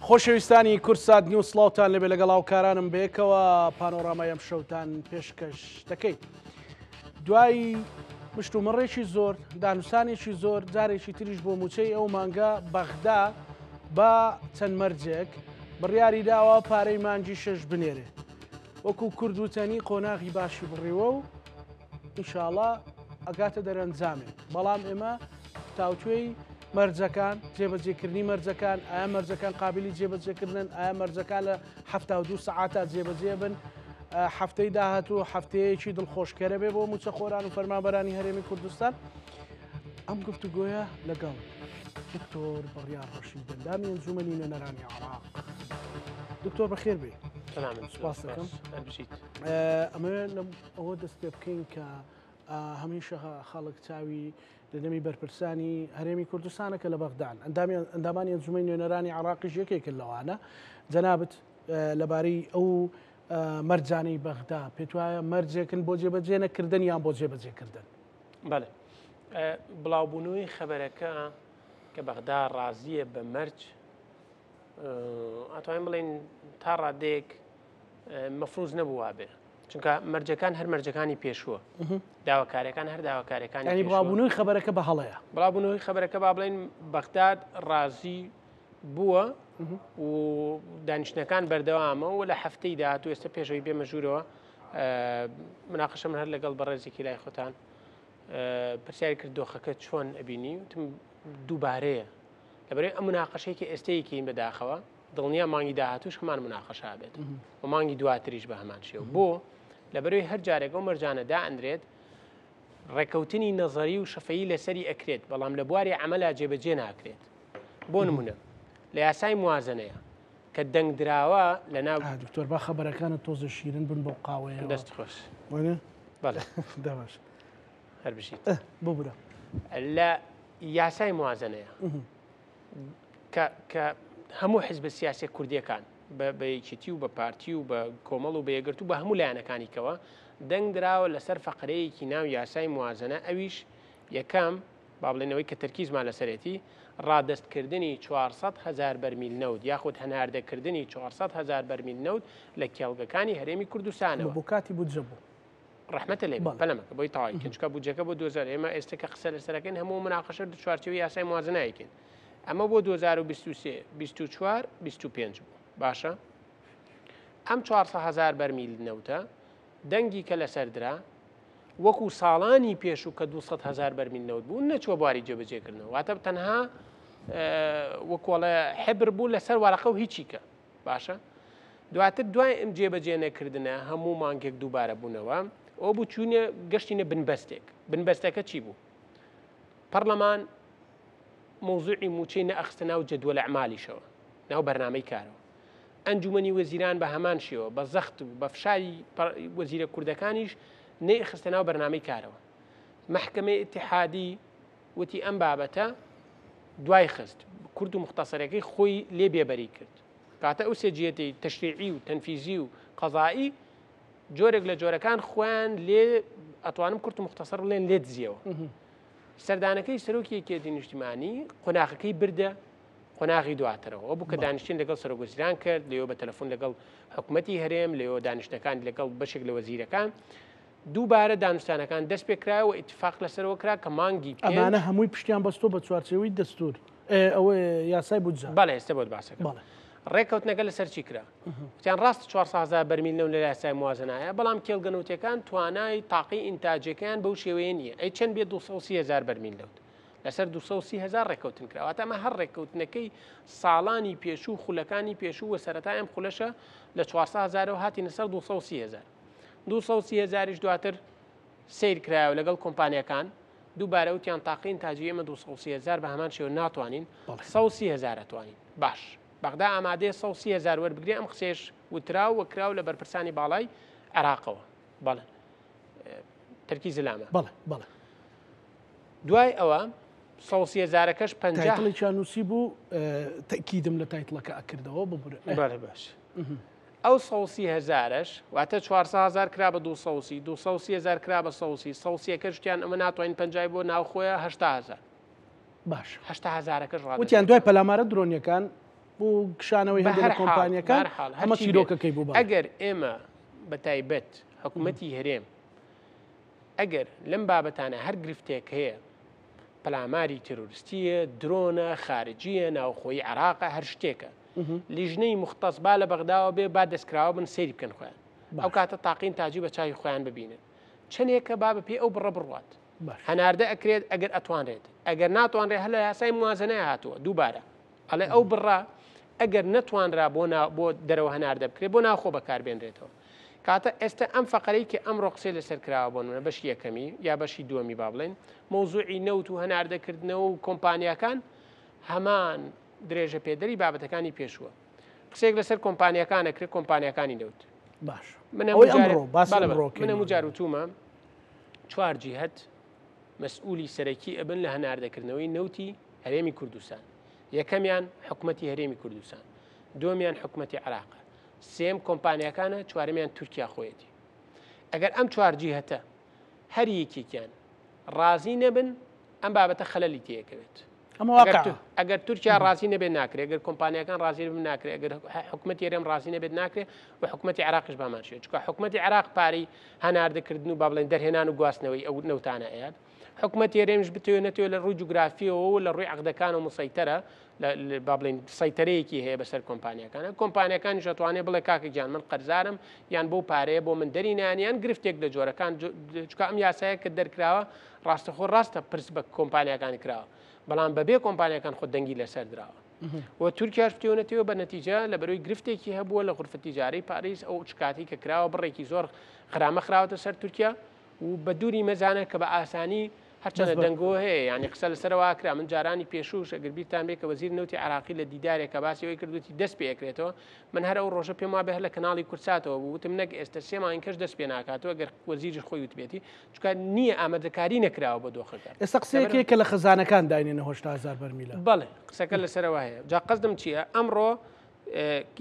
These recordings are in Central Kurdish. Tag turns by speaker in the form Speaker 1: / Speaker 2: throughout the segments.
Speaker 1: خۆشەویستانی کورسات نیوسڵاوتان لەبێ لەگەڵ هاوکارانم بێکەوە پانۆڕامای ئەم شەوتان پێشکەش دەکەیت. دوای مشت و مەڕێکی زۆر دانووسانێکی زۆر جارێکی تریش بۆ موچەی ئەو مانگە بەغدا بە چەند مەرجێک بڕیاری داوە پارەی مانگی شەش بنێرێ وەکو کوردوتەنی قۆناغی باشی بڕێوە و ئینشاڵڵا ئەگاتە دەرەنجامێ. بەڵام ئێمە تاوتوێی مەرجەکان جێبەجێکردنی مەرجەکان ئایا مەرجەکان قابلی جێبەجێکردن، ئایا مەرجەکان لە 72 سعاتە جێبەجێ بن. هەفتەی داهاتوو هەفتەیەکی دڵخۆشکەرە بێ بۆ موچە خۆران و فەرمانبەرانی هەرێمی کوردستان. ئەم گفتوگۆیە لەگەڵ دکتۆر بڕیار ڕەشید دەندامی ئەنجومەنی نوێنەرانی عێراق. دکتۆر بەخێر بێ. سوپاس دەکەم. ئەمە ئەوە دەست پێ بکەین کە هەمیشە خەڵک چاوی لەدەمی بەرپرسانی هەرێمی کوردستانە کە لە بەغدان ئەندامانی ئەنجومەنی نوێنەرانی عێراقیش یەکێکن لەوانە. جەنابەت لەبارەی ئەو مەرجانەی بەغدا پێت وایە مەرجێکن بۆ جێبەجێ نەکردن یان بۆ جێبەجێکردن؟
Speaker 2: بەڵێ، بڵاوبوونەوەی خەبەرەکە کە بەغدا ڕازیە بە مەرج ئەتوانین بڵێن تا ڕادەیەک مەفروز نەبووە بێ، چونکە مەرجەکان هەر مەرجەکانی پێشووە، داواکاریەکان هەر داواکاریەکانی
Speaker 1: ینی بڵاوبوونەوەی خەبەرەکە بە هەڵەیە.
Speaker 2: بڵاوبوونەوەی خەبەرەکە با بڵێن بەغداد ڕازی بووە و دانیشتەکان بەردەوامە و لە هەفتەی داهاتوو ئێستا پێشەوەی بێمە ژوورەوە مناقەشەم هەر لەگەڵ بەڕێزێکی لای خۆتان پرسیاری کرد دۆخەکە چۆن ئەبینی وتم دووبارەیە لەبەرەوەی ئەم مناقەشەیەکی ئێستەیەکین بەداخەوە دڵنییا مانگی داهاتووش هەمان مناقەشا بێت و مانگی دواتریش بە هەمان شێوە بۆ لەبەرەوەی هەر جارێک ئەو مەرجانە دائەنرێت ڕێکەوتنی نەزەری و شەفەیی لەسەری ئەکرێت بەڵام لە بواری عەمەلا جێبەجێ ناکرێت. بۆ نمونە لە یاسای موازنەیە کە دەنگدراوە لە ناو
Speaker 1: دکتۆر با خەبەرەکانە تۆزە شیرن بن بۆ قاوەیە
Speaker 2: دەست خۆش
Speaker 1: بەڵێ دەباش
Speaker 2: هەر بشیت
Speaker 1: بۆ برە
Speaker 2: لە یاسای موازنەیە کە هەموو حیزب سیاسی کوردیەکان بە یەکێتی و بە پارتی و بە کۆمەڵ و بەیەگرت و بە هەموو لایەنەکانیکەوە دەنگ دراوە لەسەر فەقرەیەکی ناو یاسای موازنە ئەویش یەکەم با بڵێنەوەی کە تەرکیزمان لەسەرەتی ڕادەستکردنی 400,000 بەرمیل نەوت یاخود هەناردەکردنی 400,000 بەرمیل نەوت لە کێڵگەکانی هەرێمی کوردستانەوە
Speaker 1: بۆ کاتی بودجە بوو
Speaker 2: ڕەحمەتە لێ بەلەمەکە بۆی تاوای کچکە بودجەکە بۆ 2000 ئێمە ئێستا کە قسە لەسەرەکەن هەموو مناقەشە چوارچێوەی یاسای موازنەیەکەین ئەمە بۆ 2023 24 25 بوو باشە ئەم 400,000 بەرمیل نەوتە دەنگی کە لەسەردرا وەکو ساڵانی پێشوو کە 200,000 بەرمیل نەوت بوو نەچوە بواری جێبەجێکردنەوە واتە تەنها وەکوڵە حبر بوو لەسەر وەرەقە و هیچیکە باشە دواتر دوای ئەم جێبەجێ نەکردنە هەموو مانگێک دووبارە بوونەوە ئەو بوو چوونە گەشتینە بنبەستێک بنبەستەکە چی بوو؟ پەرلەمان مۆزوعی موچەی نەئەخستە ناو جەدوەلە ئەعمالیشەوە ناو بەرنامەی کارەوە ئەنجومەنی وەزیران بە هەمان شێوە بە زەخت و بە فشاری وەزیرە کوردەکانیش نەئەخستە ناو بەرنامەی کارەوە مەحکەمەی ئیتیحادی وتی ئەم بابەتە دوای خست کورد و مختصرەکەی خۆی لێ بێبەری کرد کاتە ئەو سێجێتی تەشریعی و تەنفیزی و قەزایی جۆرێک لە جۆرەکان خۆیان لێ ئەتوانم کورد و مختصر بڵێن لێ دزیەوە سەردانەکەی سەرۆکی یەکێتی نیشتیمانی قۆناغەکەی بردە قۆناغی دواترەوە ئەو بوو کە دانیشتین لەگەڵ سەرۆکوەزیران کرد لێەوە بە تەلەفۆن لەگەڵ حکوومەتی هەرێم لێەوە دانیشتەکان لەگەڵ بەشێک لە وەزیرەکان دووبارە دانوستانەکان دەست پێکراوە ئیتفاق لەسەرەوە کرا کە مانگی
Speaker 1: ئەمانە هەمووی پشتیان بەستۆ بە چوارچێوەی دەستور ئەوە یاسای بودجە
Speaker 2: بەڵێ ئێستا بۆت باسەکە ڕێکەوتنەکە لەسەر چی کرا وتیان ڕاست 400,000 بەرمیل نەوت لە یاسای موازنایە بەڵام کێڵگەنوتەکان توانای تاقی ئینتاجەکەیان بەو شێوەیە نییە ئەی چەند بێت 230,000 بەرمیل نەوت لەسەر 230,000 ڕێکەوتن کراوە ئەمە هەر ڕێکەوتنەکەی ساڵانی پێشوو خولەکانی پێشوو وە سەرەتا ئەم خولەشە لە 400,000 هاتینە سەر 230,000 230,000ش دواتر سیر کرایەوە لەگەڵ کۆمپانیەکان دووبارە وتیان تاقی ئینتاجی ئێمە 230,000 بە هەمان شێوە ناتوانین 130,000 ئەتوانین باش بەغدا ئامادەیە 130,000 وەربگرێ ئەم قسێش وتراو وەکراو لە بەرپرسانی باڵای عێراقەوە بەڵێ تەرکیز لامە
Speaker 1: بەڵێ
Speaker 2: دوای ئەوە 130,000کەش
Speaker 1: 50 نووسی بوو تەکیدم لە تایتڵەکە ئەکردەوە ببرە
Speaker 2: بەڵێ باش ئەو 130,000ش واتە 400,000 کرا بە 230,000 کرا بە 130,000کە شتیان ئەمە ناتوانین پەنجای بۆ ناوخۆیە 80,000
Speaker 1: باش
Speaker 2: 80,000کەش
Speaker 1: وتیان دوای پەلامارە درۆنیەکان بۆ کشانەوەی هەندێک لە کۆمپانیەکان ئەمە چیرۆکەکەی بوو.
Speaker 2: ئەگەر ئێمە بە تایبەت حکوومەتی هەرێم ئەگەر لەم بابەتانە هەر گرفتێک هەیە پەلاماری تروریستیە، درۆنە، خارجیە، ناوخۆی عێراقە، هەر شتێکە لیژنەی مختص با لە بەغداوە بێ با دەستکراوە بن سەیری بکەن خۆیان ئەو کاتە تاقین تاجی بە چاوی خۆیان ببینن چەندێکە با بە پێ ئەو بڕە بڕوات هەناردە ئەکرێت ئەگەر ئەتوانرێت ئەگەر ناتوانرێت هەر لە یاسای موازنەیە هاتووە دووبارە ئەڵێ ئەو بڕە ئەگەر نەتوانرا بۆ دەرەوە هەناردە بکرێت بۆ ناوخۆ بەکاربێنرێتەوە کاتە ئێستا ئەم فەقەرەی کە ئەمڕۆ قسەی لەسەر کراوە بۆ نمونە بەشی یەکەمی یا بەشی دووەمی با بڵێن مۆزوعی نەوت و هەناردەکردنەوە و کۆمپانیەکان هەمان درێژە پێدەری بابەتەکانی پێشووە قسێک لەسەر کۆمپانیەکانە کرد کۆمپانیەکانی نەوت
Speaker 1: باش
Speaker 2: منە مجار وتومە چوار جیهەت مەسئولی سەرەکی ئەبن لە هەناردەکردنەوەی نەوتی هەرێمی کوردستان یەکەمیان حکوومەتی هەرێمی کوردستان دووەمیان حکوومەتی عێراق سێم کۆمپانیەکانە چوارەمیان تورکیا خۆیەتی ئەگەر ئەم چوار جیهەتە هەر یەکێکیان ڕازی نەبن ئەم بابەتە خەلەلی تێکەوێت ئەگەر تورکیا ڕازی نەبێت ناکرێت ئەگەر کۆمپانیەکان ڕازی بن ناکرێت ئەگەر حکوومەتی هەرێم ڕازی نەبێت ناکرێت و حکوومەتی عێراقیش بامانشێت چکە حکوومەتی عێراق پارەی هەناردەکردن و با بڵێن دەرهێنان و گواستنەوەی ئەو نەوتانە ئەیاد حکوومەتی هەرێمش بتوێت نەتوێت لە ڕووی جوگرافیەوە و لە ڕووی عەقدەکان و مسەیتەرە با بڵێن سەیتەرەیەکی هەیە بەسەر کۆمپانیەکانە کۆمپانیەکانیش دەتوانێت بڵێ کاکەگیان من قەرزارم یان بۆ پارەیە بۆ من دەرینیان گرفتێک لە جۆرەکان چکە ئەم یاسایە کە دەرکراوە ڕاستەخۆ ڕاستە پرس بە کۆمپانیەکانی کراوە بەڵام بەبێ کۆمپانیەکان خۆ دەنگی لەسەر درراوە و تورکیاش پتێونەتەوە بە نەتیجە لە بەرەوەی گرفتێکی هەبووە لە غورفە تیجارەی پاریس ئەو چکاتی کە کراوە بڕێکی زۆر خرامە خراوەتە سەر تورکیا و بە دووری مەزانە کە بە ئاسانی هەرچەنە دەنگۆ هەیە ینی قسە لەسەرەوە کرا من جارانی پێشوش ئەگەر بیرتان بێ کە وەزیر نەوتی عێراقی لە دیدارێکە باسیەوەی کردوتی دەست پێکرێتەوە من هەر ئەو ڕۆژە پێم وا بێ هەر لە کەناڵی کورساتەوە وتم نەک ئێستا سێماین کەش دەست پێ ناکاتەوە گەر وەزیری خۆی وتبێتی چکە نییە ئامادەکاری نەکراوە بە دۆخەکە
Speaker 1: ئێستا قسەیەکێکە لە خەزانەکان داینێنە 800,000 بەرمیلە
Speaker 2: بەڵێ قسەکە لەسەرەوە هەیە جا قەزدم چییە ئەمڕۆ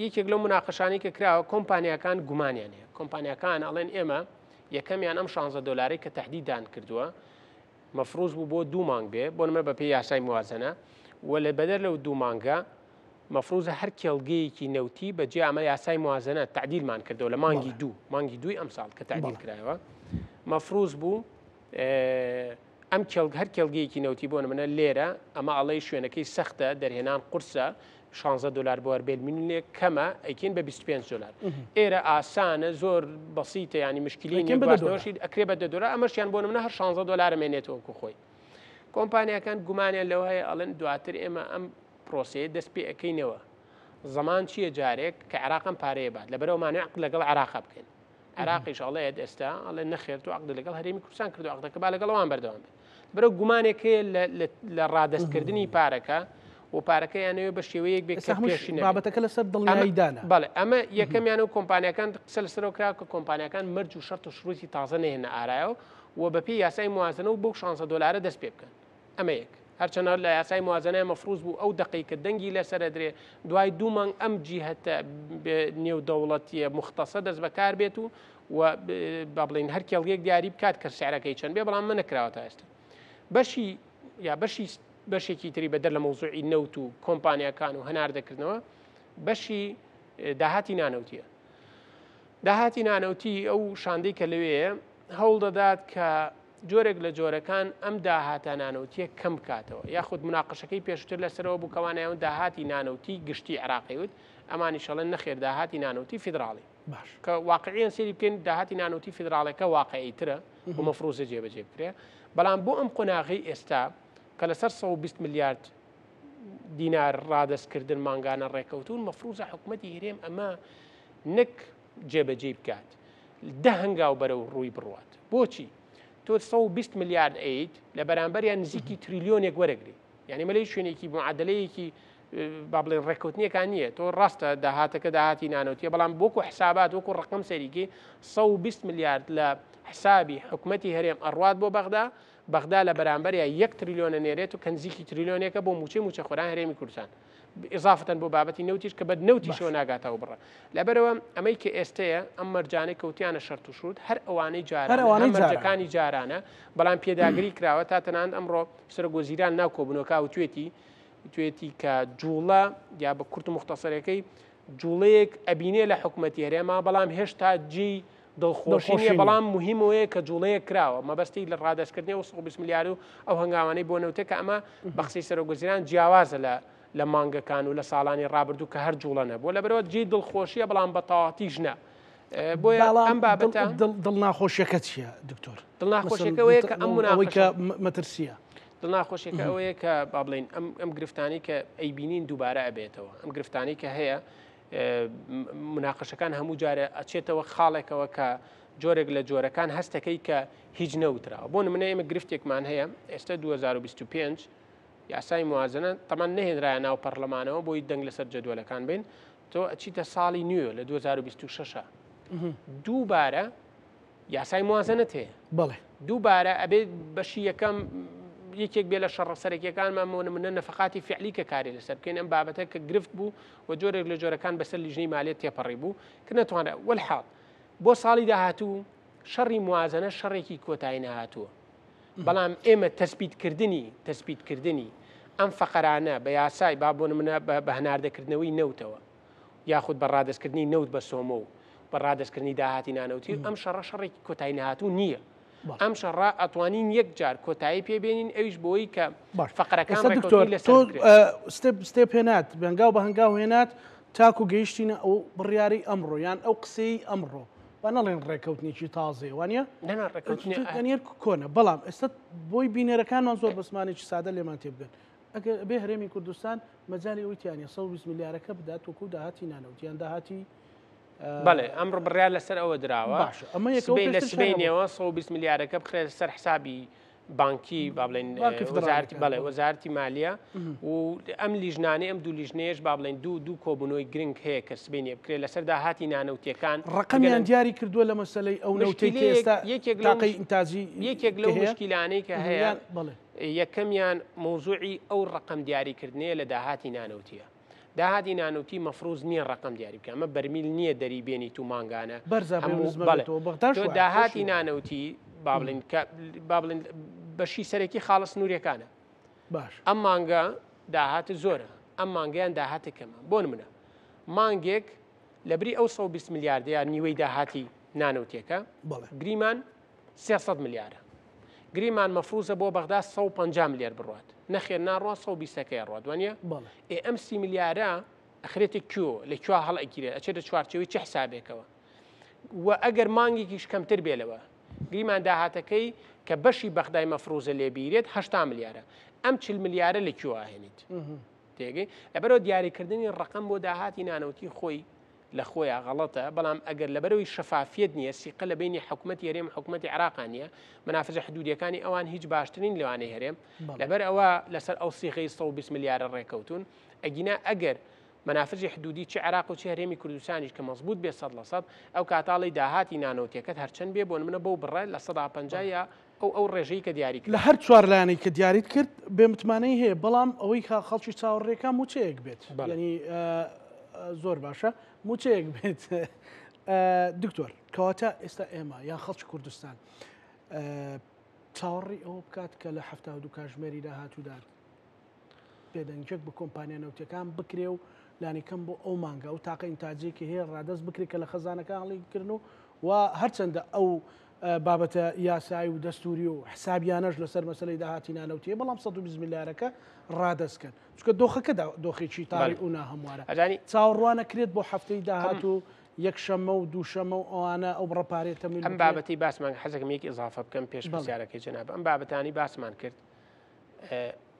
Speaker 2: یەکێک لەو مناقەشانی کە کراوە کۆمپانیەکان گومانیان هەیە کۆمپانیەکان ئەڵێن ئێمە یەکەمیان ئەم 16 دلاری کە تهدیدان کردووە مەفروض بوو بۆ 2 مانگ بێ بۆ نمە بە پێی یاسای موازنە و لە بەدەر لەو 2 مانگە مەفروضە هەر کێڵگەیەکی نەوتی بەجێ ئەمە یاسای موازنە تعدیلمان کردەوە لە مانگی دووی ئەم ساڵ کە تعدیل کرایەوە مەفروض بوو ئەم هەر کێڵگەیەکی نەوتی بۆ نمونە لێرە ئەمە ئەڵەی شوێنەکەی سەختە دەرهێنان قورسە 16 دلار بۆ وەربێلمینێک کەمە ئەیکین بە 25 دلار ئێرە ئاسانە زۆر بەسیتە ینی مشکلینی باشەوەشی ئەکرێ بە $10 ئەمەشیان بۆ نمونە هەر 16 دلار مێنێتەوە خۆی کۆمپانیەکان گومانیان لەوە هەیە ئەڵێن دواتر ئێمە ئەم پرۆسەیە دەست پێ ئەەکەینەوە زەمان چییە جارێک کە عێراقم پارەیە بات لەبەرەوەمانێ عقد لەگەڵ عێراق بکەین عێراقیش ئەڵێت ئێستا ئەڵێ نەخێر و عقد لەگەڵ هەرێمی کوردستان کردو عقدەکە با لەگەڵەوان بەردەوام بێت بەرە گومانێک هەیە لە ڕادەستکردنی پارەکە و پارەکەیانەوە بە شێوەیەک بێت
Speaker 1: بابەتەکە لەسەر دڵنیاییدانە
Speaker 2: بەڵێ ئەمە یەکەمیان و کۆمپانیەکان قسە لەسەرەوە کرا کە کۆمپانیەکان مەرج و شەرت و شروعی تازە نێنە ئارایەوە و بە پێی یاسای موازنە و بۆ 16 دلار دەست پێ بکەن ئەمە یەک هەرچەنە لە یاسای موازنەیە مەفروض بوو ئەو دقی کە دەنگی لەسەر درێ دوای 2 مانگ ئەم جیهەتە نێودەوڵەتیە مختصە دەست بەکار بێت و با بڵین هەر کێڵگەیەک دیاری بکات کە سعرەکەی چەند بێ بەڵام من نەکراوە تا ئێستا بەشێکی تری بەدەر لە مۆزوعی نەوت و کۆمپانیەکان و هەناردەکردنەوە بەشی داهاتی نانەوتیە داهاتی نانەوتی ئەو شاندەی کە لەوەیە هەوڵ دەدات کە جۆرێک لە جۆرەکان ئەم داهاتە نانەوتیە کەم بکاتەوە یاخود مناقەشەکەی پێشتر لەسەرەوە بوو کەوانیان داهاتی نانەوتی گشتی عێراقی وت ئەمانی شەڵەن نەخێر داهاتی نانەوتی فیدراڵی کە واقعیان سێری بکەین داهاتی نانەوتی فیدراڵەکە واقعیترە و مەفروضە جێبەجێ بکرێ بەڵام بۆ ئەم قۆناغی ئێستا کە لەسەر 120 میلیارد دینار ڕادەستکردن ماگانە ڕێکەوتون مەفروضە حکوومەتی هەرێم ئەمە نەک جێبەجێ بکات 10 هەنگاو بەرەو ڕووی بڕوات بۆچی تۆ 120 میلیارد ئەیت لە بەرامبەریان نزیکی تریلیۆنێک وەرەگری یعنی مەلەی شوێنێکی معادلەیەکی با بڵێن ڕێکەوتنیەکان نییە تۆ ڕاستە داهاتەکە داهاتی نانەوتیە بەڵام بۆکو حسابات وەکو ڕقم سەریکی 120 میلیارد لە حسابی حکوومەتی هەرێم ئەڕوات بۆ بەغدا لە بەرامبەریە 1 تریلیۆنە نێرێت و کەنزیکی تریلیۆنێکە بۆ موچە خۆران هەرێمی کوردستان ئضافتەن بۆ بابەتی نەوتیش کە بە نەوتیشەوە ناگاتەوە بڕە لەبەرەوە ئەمەی کە ئێستەیە ئەم مەرجانەی کەوتیانە شەرت و شروط هەر ئەوانەی جارانەکانی جارانە بەڵام پێداگری کراوە تا تەنانەت ئەمڕۆ سەرۆک وەزیران ناو کۆبوونەوەکە وتوێتی توێتی کە جوڵە یا بە کورت و مختصرەکەی جوڵەیەک ئەبینێ لە حکوومەتی هەرێما بەڵام هێشتا جی دڵخۆشینە بەڵام مهمەوەیە کە جوڵەیە کراوە مەبەستی لە ڕادەستکردنی و 120 میلیارد و ئەو هەنگاوانەی بۆ نەوتە کە ئەمە بە قسەی سەرۆکوەزیران جیاوازە لە مانگەکان و لە ساڵانی ڕابردوو کە هەر جوڵە نەبووە لەبەرەوە جێ دڵخۆشیە بەڵام بە تەواوەتیش نە بۆیە ئەم بابەتە
Speaker 1: دڵناخۆشیەکە چییە دکتۆر؟
Speaker 2: دڵناخۆشیەکەوەیە کە ئەم
Speaker 1: مناوەیکە مەترسیە
Speaker 2: دڵناخۆشیەکە ئەوەیە کە با بڵین ئەم گرفتانی کە ئەیبینین دووبارە ئەبێتەوە ئەم گرفتانی کە هەیە مناقەشەکان هەموو جارە ئەچێتەوە خاڵێکەوە کە جۆرێک لە جۆرەکان هەستەکەی کە هیچ نەوتراوە بۆ نمونە ئێمە گرفتێکمان هەیە ئێستا 2025 یاسای موازنە تەمان نەهێنرایە ناو پەرلەمانەوە بۆی دەنگ لەسەر جەدوەلەکان بین تۆ ئەچیتە ساڵی نوێ لە 2026 دووبارە یاسای موازنەت هەیە
Speaker 1: بەڵێ
Speaker 2: دووبارە ئەبێت بەشی یەکەم یەکێک بێ لە شەڕسەرەکیەکانمان منە نەفقاتی فعلی کە کاری لەسەر بکەین ئەم بابەتە کە گرفت بوو و جۆرێک لە جۆرەکان بەسەر لیژنەی مالیەت تێپەڕی بوو کە نەتوانێت وەلحاڵ بۆ ساڵی داهاتوو شەڕی موازنە شەڕێکی کۆتایی نەهاتووە بەڵام ئێمە تەسبیتکردنی ئەم فەقەرانە بە یاسای با بۆ منە بە هەناردەکردنەوەی نەوتەوە یاخود بە ڕادستکردنی نەوت بە سۆمە و بە ڕادستکردنی داهاتی نانەوتی ئەم شەڕێکی کۆتایی نەهاتوو نییە ئەم شەڕ ئەتوانین یەک جار کۆتایی پێبێنین ئەویش بۆی کە فەقەرەکان
Speaker 1: ستێپ هێنات بەنگاو بە هەنگاو هێنات تاکو گەیشتینە ئەو بڕیاری ئەمڕۆ یان ئەو قسەی ئەمڕۆ با نەڵێن ڕێکەوتنێکی تازێ وانە ئەنێر کۆنە بەڵام ئێستا بۆی بینێرەکانمان زۆر بەسمانێکی سادە لێمان تێ بگەن ئەگە بێ هەرێمی کوردستان مەجای ئەویتیانە 120 میلیارەکە بدات وەکو داهاتی نانەوتیان داهاتی
Speaker 2: بەڵێ ئەمڕ بڕیار لەسەر ئەوە درراوە لە سبینەوە 120 میلیارەکە بخرێت سەر حسابی بانکی با بڵێن وەزارەتی مالیە و ئەم لیژنانەی ئەم دوو لیژنەیەش با بڵێن دوو کۆبوونەوەی گرنگ هەیە کە سبینێ بکرێت لەسەر داهاتی نانەوتیەکان
Speaker 1: ڕقەمیان دیاری کردووە لە مەسلەی ئەو نەوتەی ئێستا تاقەی ئینتاجی
Speaker 2: یەکێک لەو مشکیلانەی کە هەیە یەکەمیان مۆزوعی ئەو ڕقم دیاریکردنەیە لە داهاتی نانەوتیە داهاتی نانوتی مەفروز نییە ڕقم دیاری بکە ئەمە بەرمیل نییە دەری بێنی تو مانگانە داهاتی نانەوتی بابلین بەشی سەرەکی خاڵە سنووریەکانە
Speaker 1: باش
Speaker 2: ئەم مانگە داهاتە زۆرە ئەم مانگەیان داهاتە کەمە بۆ منە مانگێک لەبری ئەو 120 میلیاردیان نیوەی داهاتی نانەوتیەکە گریمان 300 میلیارە گریمان مەفروزە بۆ بەغدا 150 میلیارد بڕات نەخێر ناڕوە 120ەکەی ڕاتوانە ئەم 30 میلیارە ئەخرێتی کیۆ لە کووا هەڵ ئەگیرێت ئەچێتە چوارچەوەی چه حسابێکەوە و ئەگەر مانگێکیش کەمتر بێلەوە گریمان داهاتەکەی کە بەشی بەغدای مەفروزە لێبیرێت 80 میلیارە ئەم 40 میلیارە لە کووا هێنیت تێگەی لەبەرەوە دیاریکردنی ڕقم بۆ داهاتی نانەوتی خۆی لە خۆیان غەڵەتە بەڵام ئەگەر لەبەرەوەی شەفافیت نییە سیقە لە بینی حکوومەتی هەرێم حکوومەتی عراقانیە منافزە حدودیەکانی ئەوان هیچ باشترین لەوانەی هەرێم لەبەر ئەوە لەسەر ئەو سیغی 120 میلیارە ڕێکەوتون ئەگینا ئەگەر منافزی حدودی چه عراق و چه هەرێمی کوردستانیش کە مەزبوط بێ 100% ئەو کاتاڵی داهاتی نانەوتیەکەت هەرچەند بێ بۆ منە بەو بڕای لە 150 ئەو ڕێژەی کە دیاری
Speaker 1: لە هەر چوار لایەنەی کە دیاریت کرد بێ متمانەی هەیە بەڵام ئەوەی خەڵکی چاوەڕێەکان موچەیەک بێت ینی زۆر باشە موچەیەک بێت دکتۆر کەواتە ئێستا ئێمە یان خەڵکی کوردستان چاوەڕی ئەوە بکات کە لە 72 کاتژمێری داهاتوودا پێدەنگێک بە کۆمپانیا نەوتەکان بکرێ و لانیکەم بۆ ئەو مانگە و تاقە ئینتاجێکی هەیە ڕادەست بکرێت کە لە خەزانەکان هەڵیکردن و هەرچەندە ئەو بابەتە یاسایی و دەستوری و حسابیانەش لەسەر مەسلەی داهاتی نانەوتیە بەڵام 120 میلیارەکە ڕادەستکەن چکە دۆخەکەدا دۆخێکی تاری ئونا هەموارە چاوەڕوانەکرێت بۆ هەفتەی داهات و یەکشەمە و دووشەمە و ئەوانە ئەو بڕەپارێتە
Speaker 2: ئەم بابەتی باسمان حەزەکەم یەک ئضافە بکەم پێش بەزیارەکەی جەناب ئەم بابەتانی باسمان کرد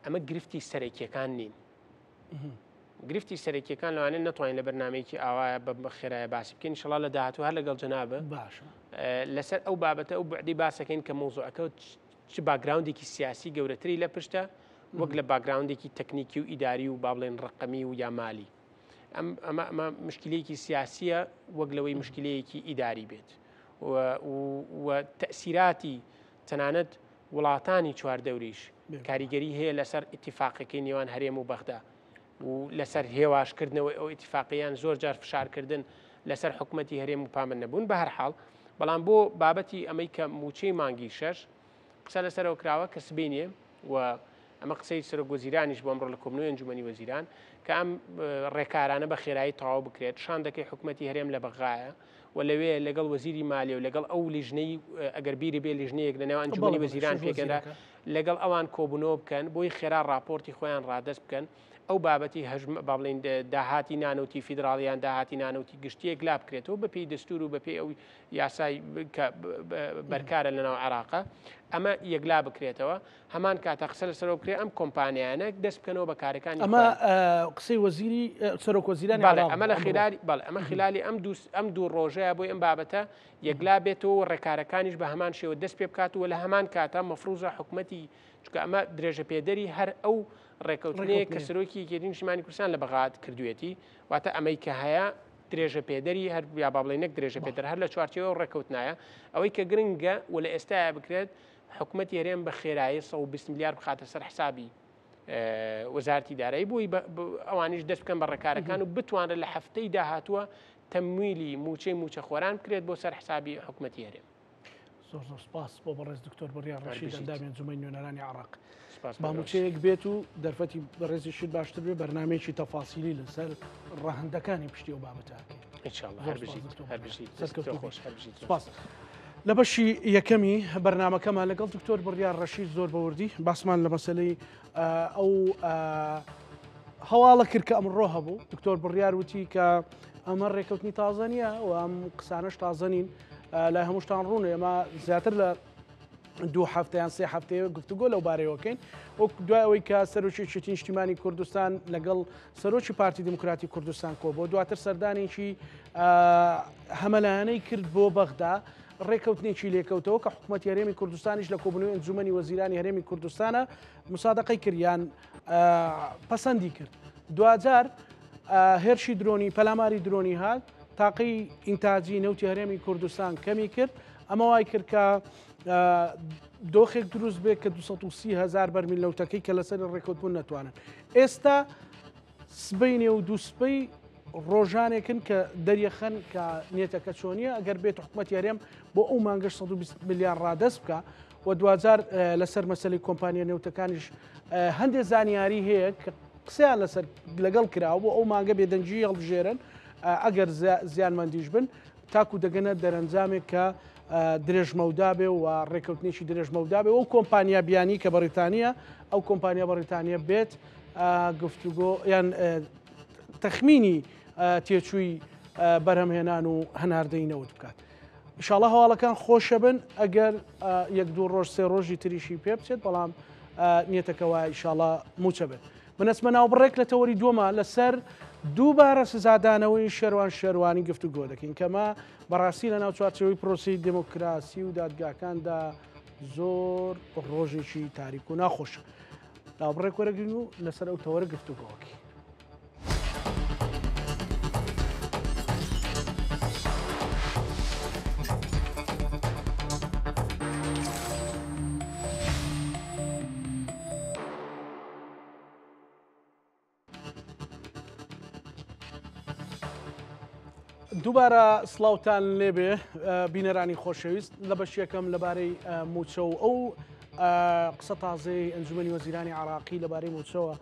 Speaker 2: ئەمە گرفتی سەرەکیەکان نین گرفتی سەرەکیەکان لەوانێت نتوانین لە بەرنامەیەکی ئاوایە بە خێرایە باسی بکەین ئینشەڵا لە داهاتوو هەر لەگەڵ جەنابە
Speaker 1: باشە
Speaker 2: لەسەر ئەو بابەتە ئەو بعدی باسەکەین کە مۆزوعەکە چ باگراوندێکی سیاسی گەورەتری لە پشتە وەک لە باگراوندێکی تەکنیکی و ئیداری و با بڵێن ڕقەمی و یا مالی ئەمە مشکلەیەکی سیاسیە وەک لەوەی مشکلەیەکی ئیداری بێت و تەسیراتی تەنانەت وڵاتانی چواردەوریش کاریگەری هەیە لەسەر ئیتیفاقەکەی نێوان هەرێم و بەغدا و لەسەر هێواشکردنەوەی ئەو ئیتیفاقیان زۆر جار فشارکردن لەسەر حکوومەتی هەرێم و پامن نەبوون بە هەر حاڵ بەڵام بۆ بابەتی ئەمەی کە موچەی مانگی شەش قسە لەسەرەوە کراوە کە سبینێ و ئەمە قسەی سەرۆکوەزیرانیش بۆ ئەمڕۆ لە کۆبنەوەی ئەنجومەنی وەزیران کە ئەم ڕێکارانە بە خێرایی تەواو بکرێت شان دەکەی حکوومەتی هەرێم لە بەغایە و لەوێ لەگەڵ وەزیری مالیە و لەگەڵ ئەو لیژنەی ئەگەر بیری بێ لیژنەیەک لەنێو ئەنجومەنی وەزیران پێکەدا لەگەڵ ئەوان کۆبوونەوە بکەن بۆی خێرا راپۆرتی خۆیان ڕادەست بکەن ئەو بابەتی با بڵێن داهاتی نانوتی فیدراڵیان داهاتی نانوتی گشتیەک لا بکرێتەوە بەپێی دەستور و بەپێی ئەو یاسای بەرکارە لەناو عێراقا ئەمە یەکلا بکرێتەوە هەمان کاتە قسە لەسەرەوە بکرێت ئەم کۆمپانیانە دەست بکەنەوە بە کارەکانی
Speaker 1: ئەمە قسەی وەزیری سەرۆکوەزیرانی
Speaker 2: ئەمە لە خلالی ئەمە خلالی ئەم دوو ڕۆژەیە بۆی ئەم بابەتە یەکلا بێتەوە ڕێکارەکانیش بە هەمان شێوە دەست پێ بکاتەوە لە هەمان کاتە مەفروزە حکوومەتی چکە ئەمە درێژە پێدەری هەر ئەو ڕێکەوتنەیە کە سەرۆکی گەردنی نیشتیمانی کوردستان لە بەغات کردوێتی واتە ئەمەی کە هەیە درێژە پێدەری هەر یا با بڵێن نەک درێژە پێدەر هەر لە چوارچێوە ڕێکەوتنایە ئەوەی کە گرنگە و لە ئێستاە بکرێت حکوومەتی هەرێم بە خێرایی 120 میلیارد بخاتە سەر حسابی وەزارەتی دارایی بووی ئەوانیش دەست بکەن بە ڕێکارەکان و بتوانرە لە هەفتەی داهاتووە تەمویلی موچەی موچە خۆران بکرێت بۆ سەر حسابی حکوومەتی هەرێم.
Speaker 1: زۆر زۆر سپاس بۆ بەڕێز دکتۆر بڕیار ڕەشید ئەندامی ئەنجومەنی نوێنەرانی عێراق. ماموچەیەک بێت و دەرفەتی بەڕێزیشت باشتر بێ بەرنامەیەکی تەفاسیلی لەسەر ڕاهەندەکانی پشتی و بابەتەکەی. سپاس. لە بەشی یەکەمی بەرنامەکەمان لەگەڵ دکتۆر بڕیار ڕەشید زۆر بەوردی باسمان لە مەسەلەی ئەو هەواڵە کرد کە ئەمڕۆ هەبوو دکتۆر بڕیار وتی کە ئەمە ڕێکەوتنی تازە نیە و ئەم قسانەش تازە نین لای هەمووشتان ڕوونە ئێمە زیاتر لە 2 هەفتەیان 3 هەفتەیە گفتوگۆ لەو بارەیەوەکەین وەک دوای ئەوەی کە سەرۆکی شتی نیشتیمانی کوردستان لەگەڵ سەرۆکی پارتی دموکراتی کوردستان کۆ بۆ دواتر سەردانێکی هەمەلایانەی کرد بۆ بەغدا ڕێکەوتنێکی لێکەوتەوە کە حکوومەتی هەرێمی کوردستانیش لە کۆبنەوەی ئەنجومەنی وەزیرانی هەرێمی کوردستانە مسادقەی کردیان پەسەندی کرد دوجار هێرشی درۆنی پەلاماری درۆنی هات تاقی ئینتاجی نەوتی هەرێمی کوردستان کەمی کرد ئەمە وای کرد کە دۆخێک دروست بێت کە 230,000 بەرمیل لەوتەکەی کە لەسەر ڕێکەوتبوون نەتوانن ئێستا سبەینێ و دووسبەی ڕۆژانێکن کە دەریەخەن کە نێتەکە چۆنیە ئەگەر بێت حکوومەتی هەرێم بۆ ئەو مانگەش 120 میلیارد ڕادەست بکە و دوجار لەسەر مەسەلەی کۆمپانیە نێوتەکانیش هەندێک زانیاری هەیە کە قسەیان لەسەر لەگەڵ کراوە بۆ ئەو مانگە بێدەنجی هەڵبژێرن ئەگەر زیانمەندیش بن تاکو دەگەنە دەرەنجامێک کە درێژمەودا بێ و ڕێکەوتنیشی درێژمەودا بێ و کۆمپانیا بیانی کە بەریتانیا ئەو کۆمپانیا بەریتانیا بێت گفتوگۆ یان تەخمینی تێچووی بەرهەمهێنان و هەناردەینەوت بکات. ئینشاڵڵا هەواڵەکان خۆشە بن ئەگەر 1-2 ڕۆژ 3 ڕۆژی تریشی پێ بچێت بەڵام نیەتەکەەوە ئینشاڵڵا موچە بێت. منەسمە ناوبڕێک لە تەوەری دووەمە لەسەر دووبارە سزادانەوەی شێروانی گفتوگۆ دەکەین کەمە بەڕاستی لە ناو چوارچەوەی پرۆسی دموکراسی و دادگاکاندا زۆر ڕۆژێکی تاریک و ناخۆشە. ناوبڕێک وەرەگرین و لەسەر ئەو تەوەرە گفتوگۆوەکی. دووبارە سڵاوتان لێبێ بینەرانی خۆشەویست لە بەشیەکەم لەبارەی موچە و ئەو قسە تازەی ئەنجومەنی وەزیرانی عراقی لەبارەی موچەوە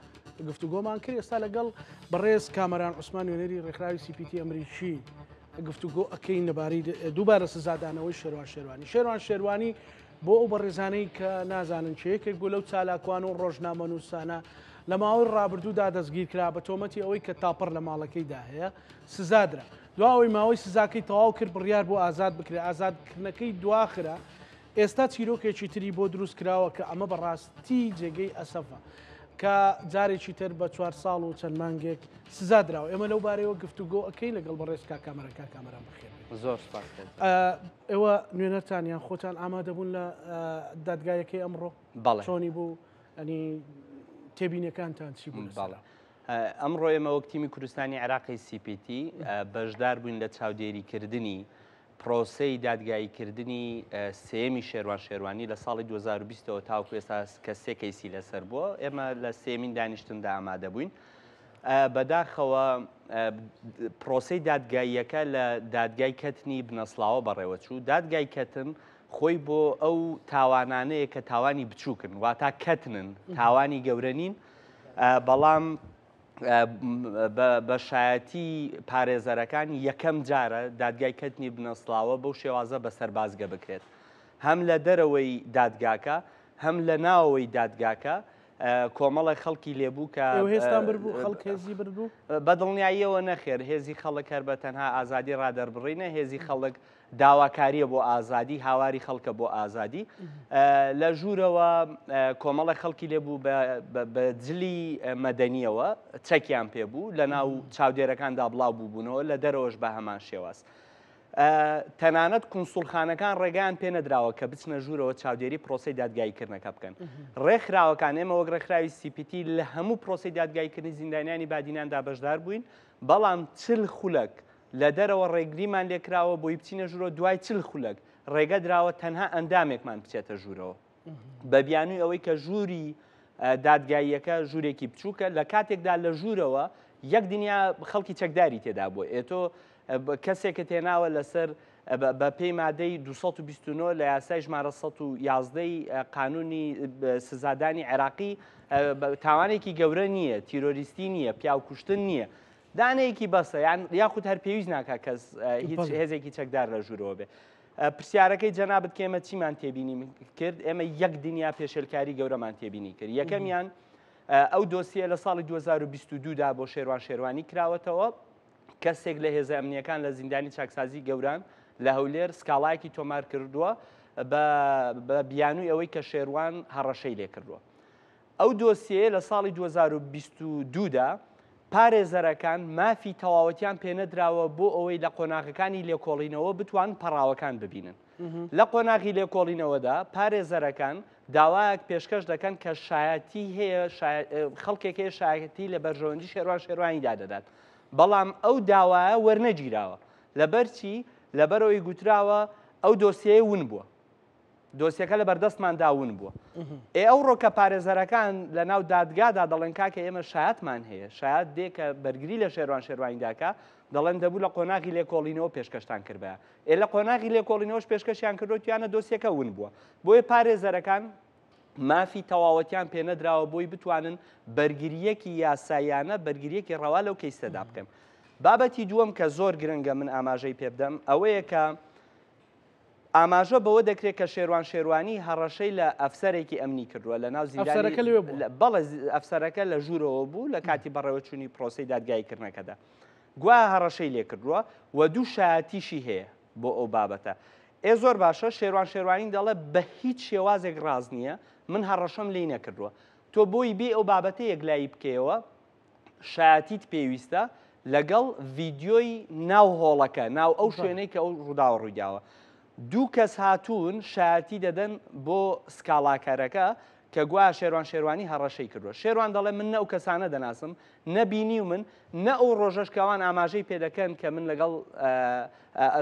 Speaker 1: گفتوگۆمان کرد ئێستا لەگەڵ بەڕێز کامەران عوسمان وێنەری ڕێکخراوی CPT ئەمریکی گفتوگۆ ئەەکەین لەبارەی دووبارە سزادانەوەی شێروان شێروانی بۆ ئەو بەڕێزانەی کە نازانن چەیەکێک بۆ لەو چالاکوان و ڕۆژنامە نووسانە لە ماوەی ڕابردوودا دەستگیر کرا بە تۆمەتی ئەوەی کە تاپەر لە ماڵەکەیدا هەیە سزادرا دواوەی ماوەی سزاکەی تەواو کرد بڕیار بۆ ئازاد بکرێت ئازادکردنەکەی دواخرا ئێستا چیرۆکێکی تری بۆ دروست کراوە کە ئەمە بەڕاستی جێگەی ئەسەفە کە جارێکی تر بە 4 ساڵ و چەند مانگێک سزادراوە ئێمە لەو بارەوە گفتوگۆ ئەەکەی لەگەڵ بەڕێز کامەران بخێن
Speaker 2: زۆر
Speaker 1: ئێوە نوێنەرتانیان خۆتان ئامادەبوون لە دادگایەکەی ئەمڕۆ چۆنی بوو ئەنی تێبینەکانتان چی بوون؟
Speaker 3: ئەمڕۆ ئێمە وەک تیمی کوردستانی عێراقی CPT بەشدار بووین لە چاودێریکردنی پرۆسەی دادگاییکردنی سێمی شێروانی لە ساڵی 2020ەوە تاوکو ئێستا کە 3 کەیسی لەسەر بووە ئێمە لە سێمین دانیشتندا ئامادە بووین. بەداخەوە پرۆسەی دادگاییەکە لە دادگای کەتنی بنەسڵاوە بەڕێوەچوو دادگای کەتن خۆی بۆ ئەو تاوانانەیە کە تاوانی بچووکن واتە کەتنن تاوانی گەورەنین بەڵام بە شایەتی پارێزەرەکان یەکەم جارە دادگای کەتنی بنەسڵاوە بەو شێوازە بەسەر بازگە بکرێت هەم لە دەرەوەی دادگاکە هەم لە ناوەوەی دادگاکە کۆمەڵی خەڵکی لێبوو کە
Speaker 1: هێستان بردبوو خەڵک هێزی بردبوو
Speaker 3: بەدڵنیاییەوە نەخێر هێزی خەڵک هەر بە تەنها ئازادی ڕادەربڕینە هێزی خەڵک داواکاریە بۆ ئازادی هاواری خەڵکە بۆ ئازادی لە ژوورەوە کۆمەڵی خەڵکی لێبوو بە جلی مەدەنیەوە چەکیان پێبوو لە ناو چاودێرەکاندا بڵاو بووبوونەوە لە دەرەوەش بە هەمان شێواز تەنانەت کنسوڵخانەکان ڕێگەیان پێ نەدراوە کە بچنە ژوورەوە چاودێری پرۆسی دادگاییکردنەکە بکەن ڕێکخراوەکان ئێمە وەک ڕێکخراوی CPT لە هەموو پرۆسی دادگاییکردنی زیندانیانی بادیناندا بەشدار بووین بەڵام چل خولەک لە دەرەوە ڕێگریمان لێکراوە بۆی بچینە ژوورەوە دوای چل خولەک ڕێگە دراوە تەنها ئەندامێکمان بچێتە ژوورەوە بە بیانووی ئەوەی کە ژووری دادگاییەکە ژوورێکی بچووکە لە کاتێکدا لە ژوورەوە یەک دنیا خەڵکی چەکداری تێدا بووە ئێتۆ کەسێکە تێناوە لەسەر بە پێی مادەی 229 لە یاسای ژمارە 111 قانونی سزادانی عێراقی تاوانێکی گەورە نییە تیرۆریستی نییە پیاوکوشتن نییە دانەیەکی بەسە یاخود هەر پێویست ناکە کەس هیچ هێزێکی چەکدار لە ژوورەوە بێ پرسیارەکەی جەنابەت کە ئێمە چیمان تێبینی کرد ئێمە یەک دنیا پێشێلکاری گەورەمان تێبینی کرد یەکەمیان ئەو دۆسیە لە ساڵی 2022دا بۆ شێروان شێروانی کراوەتەوە کەسێک لە هێزە ئەمنیەکان لە زیندانی چاکسازی گەوران لە هەولێر سکاڵایەکی تۆمار کردووە بە بیانووی ئەوەی کە شێروان هەڕەشەی لێ کردووە ئەو دۆسیە لە ساڵی 2022دا پارێزەرەکان مافی تەواوەتیان پێنەدراوە بۆ ئەوەی لە قۆناغەکانی لێکۆڵینەوە بتوان پەراوەکان ببینن لە قۆناغی لێکۆڵینەوەدا پارێزەرەکان داوایەک پێشکەش دەکەن کە شایەتی هەیە خەڵکێک هەیە شایەتی لە بەرژەوەندی شێروان شێروانی دادەدات بەڵام ئەو داوایە وەرنەگیراوە لەبەرچی لەبەرەوەی گوتراوە ئەو دۆسیەیە ون بووە دۆسیەکە لە بەردەستماندا ون بووە ئەو ڕۆکە پارێزەرەکان لە ناو دادگادا دەڵێن کاکە ئێمە شایەتمان هەیە شایەت دێکە بەرگری لە شێروان شێروانیداکە دەڵێن دەبوو لە قۆناغی لێکۆڵینەوە پێشکەشتان کردبە لە قۆناغی لێکۆڵینەوەش پێشکەشیان کردو توانە دۆسیەکە ون بووە بۆیە پارێزەرەکان مافی تەواوەتیان پێنەدراوە بۆی بتوانن بەرگریەکی یاساییانە بەرگریەکی ڕەوا لەو کەیسەدا بکەن بابەتی دووەم کە زۆر گرنگە من ئاماژەی پێ بدەم ئەوەیە کە ئاماژە بەوە دەکرێت کە شێروان شێروانی هەڕەشەی لە ئەفسەرێکی ئەمنی کردووە لە ناو زیندانی بەڵێ ئەفسەرەکە لە ژوورەوە بوو لە کاتی بەڕێوەچوونی پرۆسی دادگاییکردنەکەدا گویا هەڕەشەی لێ کردووە و دوو شایەتیشی هەیە بۆ ئەو بابەتە زۆر باشە شێروان شێروانی دەڵێ بە هیچ شێوازێک ڕاز نییە من هەڕەشەم لێی نەکردووە تۆ بۆی بێ ئەو بابەتە یەکلایی بکەیەوە شایەتیت پێویستە لەگەڵ ڤیددیۆی ناو هۆڵەکە ناو ئەو شوێنەی کە ئەو ڕووداوە ڕوویداوە دوو کەس هاتوون شایەتی دەدەن بۆ سکاڵاکارەکە کە گویا شێروان شێروانی هەڕەشەی کردووە شێروان دەڵێ من نە ئەو کەسانە دەناسم نەبینی و من نە ئەو ڕۆژەشکاوان ئاماژەی پێ دەکەن کە من لەگەڵ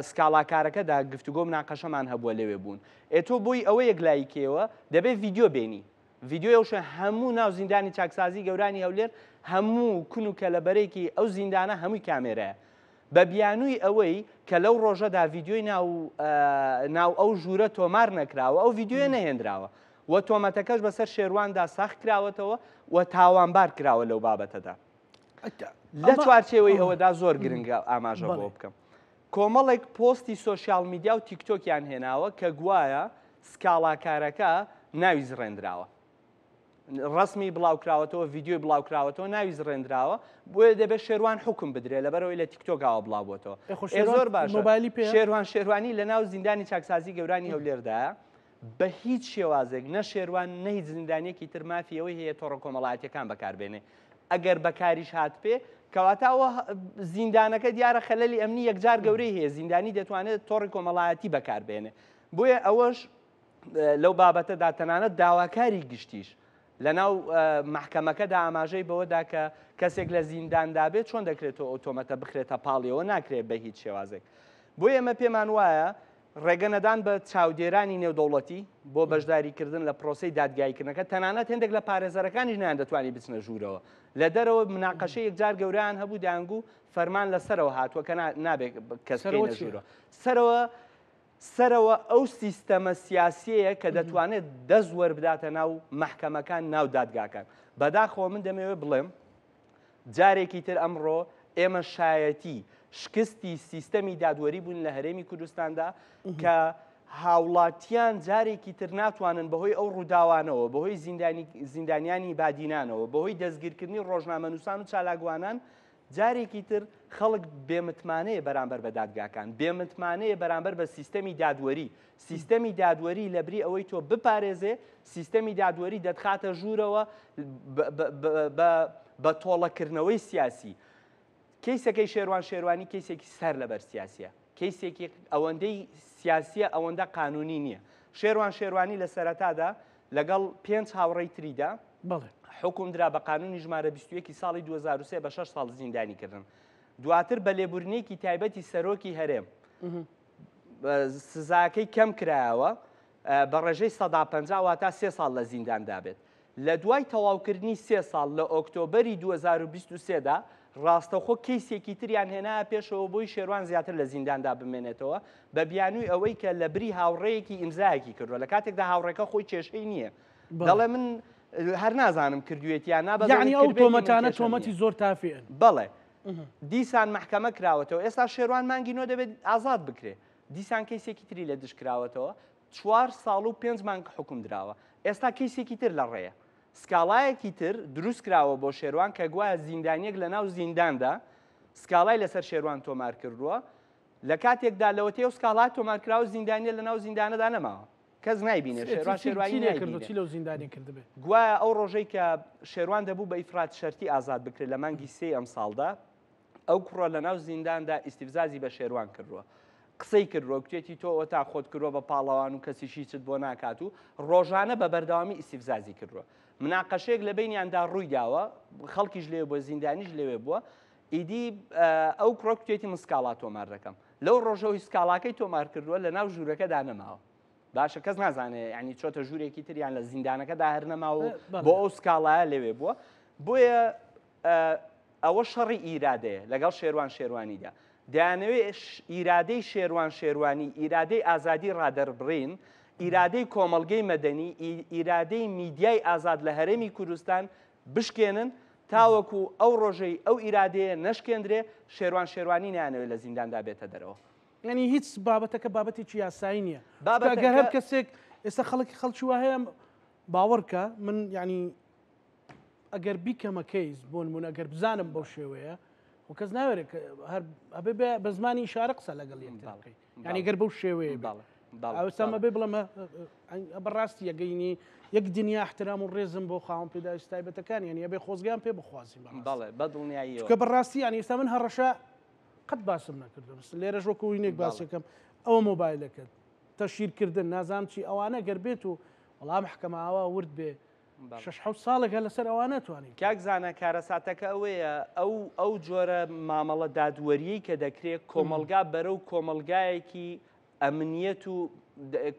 Speaker 3: سکاڵاکارەکەدا گفتوگۆ مناقەشەمان هەبووە لەوێ بوون تۆ بۆی ئەوە یەکلایکەوە دەبێت ڤیددیۆ بینی ڤیددیۆ شە هەموو ناو زیندانی چاکسازی گەورانی هەولێر هەموو کون و کەلەبەرێکی ئەو زیندانە هەمووی کامێرەیە بە بیانووی ئەوەی کە لەو ڕۆژەدا ڤیددیۆی ناو ئەو ژوورە تۆمار نەکراوە ئەو ڤیددیۆ نەهێنراوە و تۆمەتەکەش بەسەر شێرواندا ساخت کراوەتەوە و تاوانبار کراوە لەو بابەتەدا لە چوارچێوەی ئەوەدا زۆر گرنگە ئاماژە بۆ بکەم کۆمەڵێک پۆستی سۆشیال میدیا و تیکتۆکیان هێناوە کە گوایە سکاڵاکارەکە ناوی زڕێنراوە ڕسمی بڵاوکراوەتەوە ڤیددیۆی بڵاوکراوەتەوە ناوی زڕێنراوە بۆیە دەبێت شێروان حکم بدرێت لەبەرەوەی لە تیکتۆکاوە بڵاوبووەتەوە زۆر باشە شێروان شێروانی لە ناو زیندانی چاکسازی گەورانی هەولێردایە بە هیچ شێوازێک نە شێروان نە هیچ زیندانیەکی تر مافیەوەی هەیە تۆڕە کۆمەڵایەتیەکان بەکاربێنێ ئەگەر بەکاریش هات پێ کەواتاوە زیندانەکە دیارە خەلەلی ئەمنی یەکجار گەورەی هەیە زیندانی دەتوانێت تۆڕی کۆمەڵایەتی بەکاربێنێ بۆیە ئەوەش لەو بابەتەدا تەنانەت داواکاری گشتیش لە ناو محکەمەکەدا ئاماژەی بەوەدا کە کەسێک لە زینداندا بێت چۆن دەکرێتەوە ئۆتۆمەتە بخرێتە پاڵیەوە ناکرێت بە هیچ شێوازێک بۆ ئێمە پێمان وایە ڕێگەنەدان بە چاودێرانی نێودەوڵەتی بۆ بەشداریکردن لە پرۆسی دادگاییکردنەکە تەنانەت هێندێک لە پارێزەرەکانیش نیان دەتوانانی بچنە ژوورەوە لە دەرەوە مناقەشەی یەکجار گەورەیان هەبوو دەیانگو فەرمان لەسەرەوە هاتووە کە نابێت کەس ژوورەوە سەرەوە سەرەوە ئەو سیستەمە سیاسیەیە کە دەتوانێت دەست وەربداتە ناو مەحکەمەکان ناو دادگاکان. بەداخەوە من دەمەوێت بڵێم جارێکی تر ئەمڕۆ ئێمە شایەتی شکستی سیستەمی دادوەری بوون لە هەرێمی کوردستاندا کە هاوڵاتیان جارێکی تر ناتوانن بەهۆی ئەو ڕووداوانەوە بەهۆی زیندانیانی بادینانەوە بەهۆی دەستگیرکردنی ڕۆژنامەنووسان و چالاکوانان جارێکی تر خەڵک بێمتمانەیە بەرامبەر بە دادگاکان بێمتمانەیە بەرامبەر بە سیستەمی دادوەری سیستەمی دادوەری لەبری ئەوەی تۆ بپارێزێ سیستەمی دادوەری دەتخاتە ژوورەوە بە تۆڵەکردنەوەی سیاسی کەیسەکەی شێروان شێروانی کەیسێکی سەر لەبەر سیاسیە کەیسێکی ئەوەندەی سیاسیە ئەوەندە قانونی نییە شێروان شێروانی لە سەرەتادا لەگەڵ 5 هاوڕێی تریدا حکوم درا بە قانونی ژمارە 21 ساڵی 2023 بە 6 ساڵ زیندانی کردن دواتر بە لێبورنێکی تایبەتی سەرۆکی هەرێم سزاکەی کەم کرایەوە بە ڕێژەی 150 واتە 3 ساڵ لە زیندان دابێت لە دوای تەواوکردنی 3 ساڵ لە ئۆکتۆبەری 2023دا ڕاستەخۆ کەیسێکی تریان هێنایە پێشەوە بۆی شێروان زیاتر لە زینداندا بمێنێتەوە بە بیانووی ئەوەی کە لە بری هاوڕێیەکی ئیمزایەکی کردووە لە کاتێکدا هاوڕێکە خۆی کێشەی نییە دەڵێ من هەر نازانم کردوێتیان نابێت
Speaker 1: یعنی ئەو تۆمەتانە تۆمەتی زۆر تافێن
Speaker 3: بەڵێ دیسان محکەمە کراوەتەوە ئێستا شێروان مانگی نۆ دەبێت ئازاد بکرێ دیسان کەیسێکی تری لە دشکراوەتەوە 4 ساڵ و 5 مانگ حکم دراوە ئێستا کەیسێکی تر لە ڕێیە سکاڵایەکی تر دروست کراوە بۆ شێروان کە گوایە زیندانیەک لە ناو زینداندا سکاڵای لەسەر شێروان تۆمار کردووە لە کاتێکدا لەوەتێ و سکاڵات تۆمارکراوە زیندانیە لە ناو زیندانەدا نەماوە کەس نایبینێ شێروان شێروانی
Speaker 1: نەکردوتی لەو زیندانی کردبێ
Speaker 3: گوایە ئەو ڕۆژەی کە شێروان دەبوو بە ئیفرات شەرتی ئازاد بکرێت لە مانگی 3 ئەم ساڵدا ئەو کوڕە لە ناو زینداندا ئیستیفزازی بە شێروان کردووە قسەی کردووە کوێتی تۆ ئەو تا خۆت کردووە بە پاڵەوان و کەسیشی چت بۆ ناکات و ڕۆژانە بە بەردەوامی ئیستیفزازی کردووە مناقەشەیەک لە بینیاندا ڕووی داوە خەڵکیش لێوە بۆ زیندانیش لێوێ بووە ئیدی ئەو کوڕە کوێتی من سکاڵا تۆمار دەکەم لەو ڕۆژەوەی سکاڵاکەی تۆمار کردووە لە ناو ژوورەکەدا نەماوە باشە کەس نازانێت ینی چۆتە ژوورێکی تریان لە زیندانەکەدا هەر نەماوە بۆ ئەو سکاڵایە لێوێ بووە بۆیە ئەوە شەڕی ئیرادەیە لەگەڵ شێروان شێروانیدا دەیانەوێت ئیرادەی شێروان شێروانی ئیرادەی ئازادی ڕادەربڕین ئیرادەی کۆمەڵگەی مەدەنی ئیرادەی میدیای ئازاد لە هەرێمی کوردستان بشکێنن تاوەکو ئەو ڕۆژەی ئەو ئیرادەیە نەشکێندرێ شێروان شێروانی نیانەوێت لە زینداندا بێتە دەرەوە
Speaker 1: ینی هیچ بابەتەکە بابەتێکی یاسایی نییە ئەگەر هەر کەسێک ئێستا خەڵکی وە هەیە باوەڕکە من ینی ئەگەر بیکەمە کەیس بۆ نمونە ئەگەر بزانم بەو شێوەیە و کەس ناوێت ئەبێ بە زمانی ئیشارە قسە لەگەڵ یەکتر ینی گەر بەو شێوەیە ئەوسامە بێ بڵێمە بەڕاستی یەگەینی یەک دنیا احترام و ڕێزم بۆ خاوەن پێداویستی تایبەتەکان یعنی ئەبێ خۆزگیان پێ بخوازی کە بەڕاستی ینی ئێستا من هەڕەشە قەت باسم نەکردو لێرە ژۆکە وینێک باسەکەم ئەوە مۆبایلەکەت تەشیرکردن نازانم چی ئەوانە گەر بێت و وەڵام محکەمەوە ورد بێ 6 ساڵێکە لەسەر ئەوانە توانین
Speaker 3: کاک زانە کارەساتەکە ئەوەیە ئەو جۆرە مامەڵە دادوەریەی کە دەکرێت کۆمەلگا بەرەو کۆمەلگایەکی ئەمنیەت و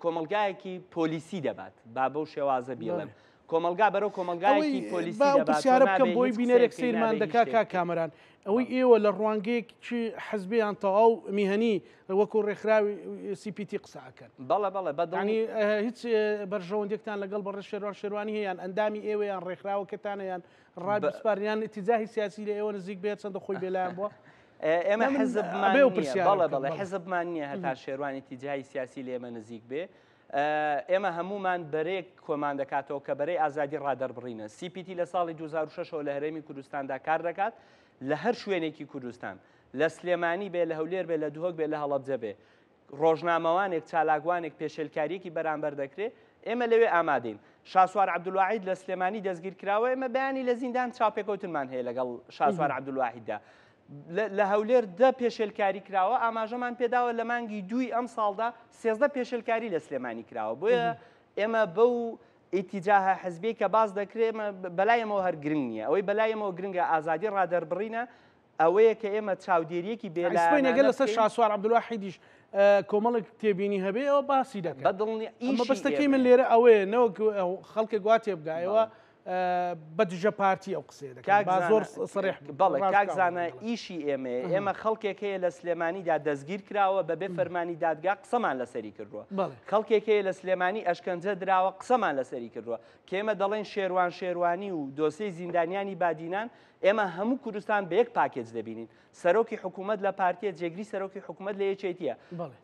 Speaker 3: کۆمەلگایەکی پۆلیسی دەبات با بەو شێوازە بیڵێم کۆمەلگا بەرەو کۆمەلگایەکی پۆلیسی
Speaker 1: پرسیارە بکەم بۆی بینەرێک سیرمان دەکا کا کامەران ئەوەی ئێوە لە ڕوانگەیەک چی حەزبیان تەواو میهەنی وەکو ڕێکخراوی CPT قسەکەن
Speaker 3: بەڵێ بەڵێ
Speaker 1: بەدڵنی هیچ بەرژەوەندێکتان لەگەڵ بەڕێ شێروان شێروانی هەیەیان ئەندامی ئێوەیان ڕێکخراوەکەتانەیان ڕای بسپارنیان ئتیجاهی سیاسی لە ئێوە نزیک بێت چەندە خۆی بێلایان بووە
Speaker 3: ئێمە بەڵێ حەزبمان نییە هەتا شێروانی تیجای سیاسی لە ئێمە نزیک بێ ئێمە هەمومان بەرێک کۆمان دەکاتەوە کە بەرەی ئازادی ڕادەربڕینە CPT لە ساڵی 2006 لە هەرێمی کوردستاندا کار دەکات لە هەر شوێنێکی کوردستان لە سلێمانی بێ لە هەولێر بێ لە دوهۆک بێ لە هەڵەبجە بێ ڕۆژنامەوانێک چالاکوانێک پێشێلکاریەکی بەرامبەر دەکرێت ئێمە لەوێ ئامادەین شاسوار عەبدولواحید لە سلێمانی دەستگیر کراوە ئێمە بەیانی لە زیندان چاپێکەوتنمان هەیە لەگەڵ شاسوار عەبدولواحیددا لە هەولێر دە پێشێلکاری کراوە ئاماژەمان پێداوە لە مانگی 2 ئەم ساڵدا 13 پێشێلکاری لە سلێمانی کراوە بۆیە ئێمە بەو ئیتیجاهە حەزبی کە باز دەکرێت بەلایەمەوە هەر گرنگ نییە ئەوەی بەلایەمەوە گرنگە ئازادی ڕادەربڕینە ئەوەیە کە ئێمە چاودێریەکی
Speaker 1: بێلایەنەگەل لەسەر شاسوار عەبدولواحیدیش کۆمەڵێک تێبینی هەبێ ئەوە باسی دەکەن
Speaker 3: بەدڵنی
Speaker 1: بەستەکەی من لێرە ئەوەیە نەوەک خەڵکە گوا تێبگایەوە بەدژە پارتی ئەو قسێ دەکەن با زۆر سەریح
Speaker 3: بەڵێ کاکزانە ئیشی ئێمە خەڵکێکەیە لە سلێمانیدا دەستگیر کراوە بەبێ فەرمانی دادگا قسەمان لەسەری کردووە خەڵکێکەیە لە سلێمانی ئەشکەنجە دراوە قسەمان لەسەری کردووە کێمە دەڵێن شێروانی و دۆسەی زیندانیانی بادینان ئێمە هەموو کوردستان بە یەک پاکێج دەبینین سەرۆکی حکوومەت لە پارتیە جێگری سەرۆکی حکوومەت لە یەکێتیە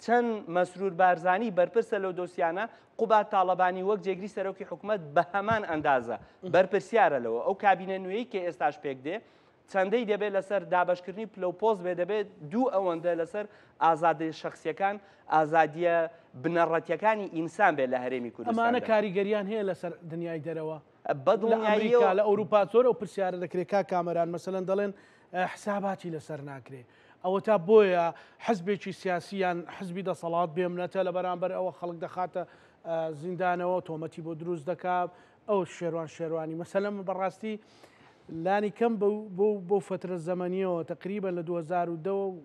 Speaker 3: چەند مەسرور بارزانی بەرپرسە لەو دۆسیانە قوبات تاڵەبانی وەک جێگری سەرۆکی حکوومەت بە هەمان ئەندازە بەرپرسیارە لەوە ئەو کابینە نوێی کە ئێستاش پێک دێ چەندەی دەبێت لەسەر دابشکردنی پلەپۆز بێ دەبێت دوو ئەوەندە لەسەر ئازادی شخصیەکان ئازادیە بنەڕەتیەکانی ئینسان بێت لە هەرێمی کوردستان
Speaker 1: ئەمانە کاریگەریان هەیە لەسەر دنیای دەرەوە
Speaker 3: بەدڵنیاییەوە
Speaker 1: لە ئەوروپا زۆر ئەو پرسیارە دەکرێت کا کامەران مەسەلەن دەڵێن حساباتی لەسەر ناکرێ ئەوە تا بۆیە حزبێکی سیاسیان حزبی دەسەڵات بێمنەتە لە بەرامبەر ئەوە خەڵک دەخاتە زیندانەوە تۆمەتی بۆ دروست دەکات ئەو شێروانی مەسەلەن بەڕاستی لانی کەم بۆ فترە زەمەنیەوە تقریبا لە 2002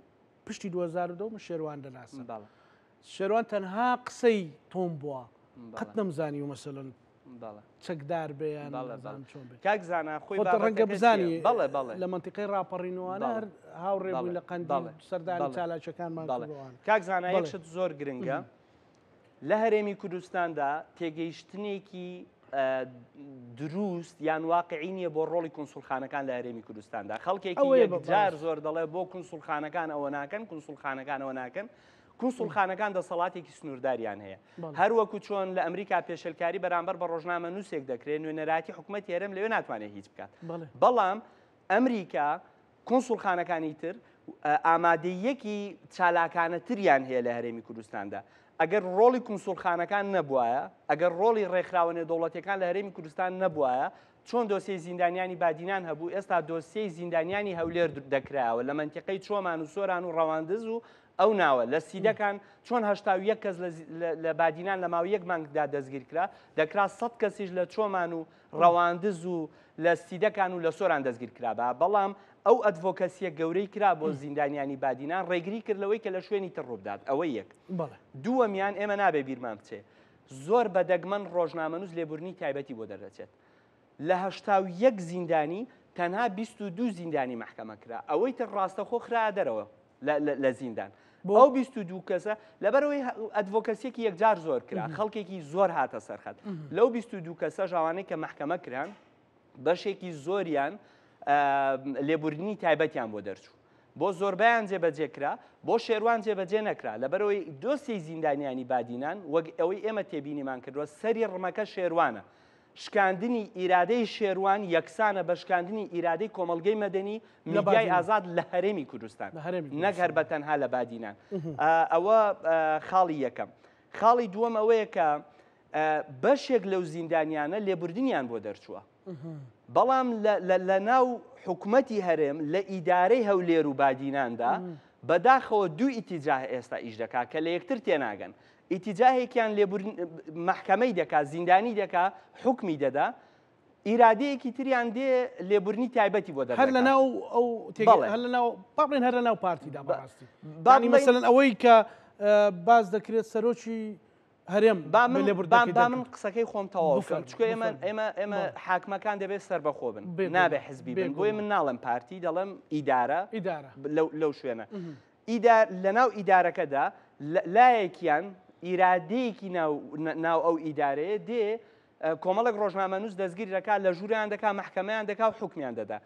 Speaker 1: پشتی 2002 من شێروان دەناسم شێروان تەنها قسەی تۆم بووە قەت نەمزانی و مەسەلەن چەکدار بێیان
Speaker 3: کاکزانە خۆی
Speaker 1: ڕەنگە بزانی لە منتیقی ڕاپەڕینەوەوانە هاوڕێ بووی لە قەندی سەردانی چالاکیەکانمان
Speaker 3: کاکزانە یەکشت زۆر گرنگە لە هەرێمی کوردستاندا تێگەیشتنێکی دروست یان واقعی نییە بۆ ڕۆڵی کنسوڵخانەکان لە هەرێمی کوردستاندا خەڵکێکی یەکجار زۆر دەڵێ بۆ کنسوڵخانەکان ئەوە ناکەن کنسوڵخانەکان ئەوە ناکەن کنسوڵخانەکان دەسەڵاتێکی سنوورداریان هەیە هەروەکو چۆن لە ئەمریکا پێشەلکاری بەرامبەر بە ڕۆژنامە نووسێک دەکرێت نوێنەراتی حکوومەتی هەرێم لەوێ ناتوانێت هیچ بکات بەڵام ئەمریکا کنسوڵخانەکانی تر ئامادەیەکی چالاکانەتریان هەیە لە هەرێمی کوردستاندا ئەگەر ڕۆڵی کنسوڵخانەکان نەبووایە ئەگەر ڕۆڵی ڕێکخراوە دەوڵەتەکان لە هەرێمی کوردستان نەبووایە چۆن دۆسیی زیندانیانی بادینان هەبوو ئێستا دۆسیی زیندانیانی هەولێر دەکرایەوە لە منتیقەی چۆمان و سۆران و ڕەواندز و ئەو ناوە لە سیدەکان چۆن هەشتا و یەک کەس لە بادینان لە ماوەی یەک مانگدا دەستگیر کرا دەکرا 100 کەسیش لە چۆمان و ڕەواندز و لە سیدەکان و لە سۆران دەستگیر کرا بەڵام ئەو ئەدڤۆکەسیە گەورەی کرا بۆ زیندانیانی بادینان ڕێگری کردلەوەی کە لە شوێنی تر ڕوودات ئەوە یەک دووەمیان ئێمە نابێ بیرمان بچێ زۆر بەدەگمەن ڕۆژنامەنووس لێبوورنی تایبەتی بۆ دەردەچێت لە هەشتا و یەک زیندانی تەنها 22 زیندانی محکەمە کرا ئەوەی تر ڕاستەخۆ خرا دەرەوە لە زیندان ئەو 22 کەسە لەبەرەوەی ئەدڤۆکەسیەکی یەکجار زۆر کرا خەڵکێکی زۆر هاتە سەرخەت لەو 22 کەسە ژاوانەی کە محکەمە کران بەشێکی زۆریان لێبوورنی تایبەتیان بۆ دەرچوو بۆ زۆربیان جێبەجێکرا بۆ شێروان جێبەجێ نەکرا لەبەرەوەی دۆسیی زیندانیانی بادینان وەک ئەوەی ئێمە تێبینیمان کردووە سەری ڕمەکە شێروانە شکاندنی ئیرادەی شێروان یەکسانە بە شکاندنی ئیرادەی کۆمەڵگەی مەدەنی میدیای ئازاد لە هەرێمی کوردستان نەک هەر بەتەنها لە بادینان ئەوە خاڵی یەکەم خاڵی دووەم ئەوەیە کە بەشێک لەو زیندانیانە لێبوردنیان بۆ دەرچووە بەڵام لە ناو حکوومەتی هەرێم لە ئیدارەی هەولێر و بادیناندا بەداخەوە دوو ئیتیجاه ئێستا ئیش دەکات کە لە یەکتر تێناگەن ئیتیجاهێکیان محکەمەی دەکات زیندانی دەکات حکمی دەدا ئیرادەیەکی تریان دێ لێبوورنی تایبەتی بۆ دەکات
Speaker 1: هەر لە ناو باڵێن هەر لە ناو پارتیدا بەڕاستی بانی مەسەلەن ئەوەی کە باز دەکرێت سەرۆکی هەرێم
Speaker 3: با من قسەکەی خۆم تەواو بکەم چکە ئێمە حاکمەکان دەبێت سەربەخۆ بن نابێ حزبی بن بۆیە من ناڵم پارتی دەڵێم ئیدارە لەو شوێنە لە ناو ئیدارەکەدا لایەکیان ئیرادەیەکی ناو ئەو ئیدارەیە دێ کۆمەڵک ڕۆژنامەنووس دەستگیر دەکات لە ژووریان دەکات محکەمەیان دەکات و حکمیان دەدا